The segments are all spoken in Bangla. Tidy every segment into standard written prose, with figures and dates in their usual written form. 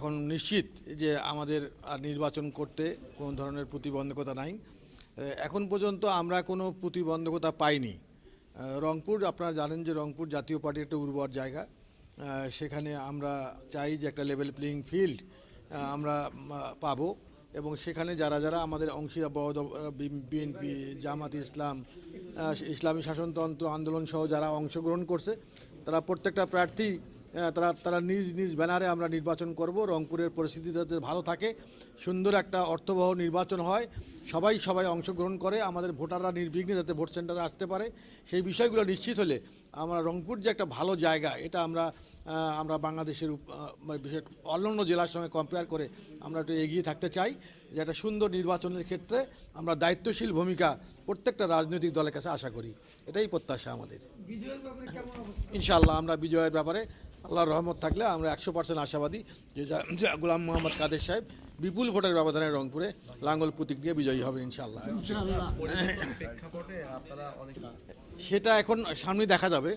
এখন নিশ্চিত যে আমাদের আর নির্বাচন করতে কোনো ধরনের প্রতিবন্ধকতা নাই। এখন পর্যন্ত আমরা কোনো প্রতিবন্ধকতা পাইনি। রংপুর, আপনারা জানেন যে রংপুর জাতীয় পার্টির একটা উর্বর জায়গা। সেখানে আমরা চাই যে একটা লেভেল প্লেয়িং ফিল্ড আমরা পাবো, এবং সেখানে যারা যারা আমাদের বিএনপি, জামাত ইসলাম, ইসলামী শাসনতন্ত্র আন্দোলন সহ যারা অংশগ্রহণ করছে, তারা প্রত্যেকটা প্রার্থী তারা তারা নিজ নিজ ব্যানারে আমরা নির্বাচন করব। রংপুরের পরিস্থিতি যাতে ভালো থাকে, সুন্দর একটা অর্থবহ নির্বাচন হয়, সবাই অংশগ্রহণ করে, আমাদের ভোটাররা নির্বিঘ্নে যাতে ভোট সেন্টারে আসতে পারে, সেই বিষয়গুলো নিশ্চিত হলে আমরা রংপুর যে একটা ভালো জায়গা, এটা আমরা বাংলাদেশের বিশেষ অন্যান্য জেলার সঙ্গে কম্পেয়ার করে আমরা একটু এগিয়ে থাকতে চাই, যে একটা সুন্দর নির্বাচনের ক্ষেত্রে আমরা দায়িত্বশীল ভূমিকা প্রত্যেকটা রাজনৈতিক দলের কাছে আশা করি। এটাই প্রত্যাশা আমাদের। ইনশাআল্লাহ আমরা বিজয়ের ব্যাপারে আল্লাহর রহমত থাকলে আমরা 100% আশাবাদী যে গোলাম মোহাম্মদ কাদের সাহেব বিপুল ভোটের ব্যবধানে রংপুরে লাঙ্গল প্রতীক দিয়ে বিজয়ী হবেন ইনশাআল্লাহ। সেটা এখন সামনে দেখা যাবে,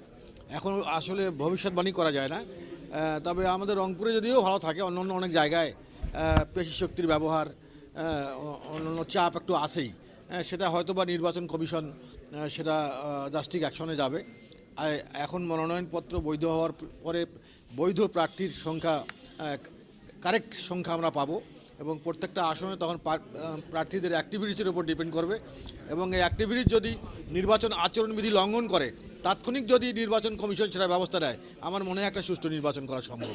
এখন আসলে ভবিষ্যৎবাণী করা যায় না। তবে আমাদের রংপুরে যদিও ভালো থাকে, অন্য অনেক জায়গায় পেশি শক্তির ব্যবহার, অন্যান্য চাপ একটু আসেই। সেটা হয়তো বা নির্বাচন কমিশন সেটা জাস্টিক অ্যাকশনে যাবে। এখন মনোনয়নপত্র বৈধ হওয়ার পরে বৈধ প্রার্থীর সংখ্যা, কারেক্ট সংখ্যা আমরা পাবো, এবং প্রত্যেকটা আসনে তখন প্রার্থীদের অ্যাক্টিভিটিসের উপর ডিপেন্ড করবে, এবং এই অ্যাক্টিভিটিস যদি নির্বাচন আচরণবিধি লঙ্ঘন করে, তাৎক্ষণিক যদি নির্বাচন কমিশন সেটা ব্যবস্থা নেয়, আমার মনে হয় একটা সুষ্ঠু নির্বাচন করা সম্ভব।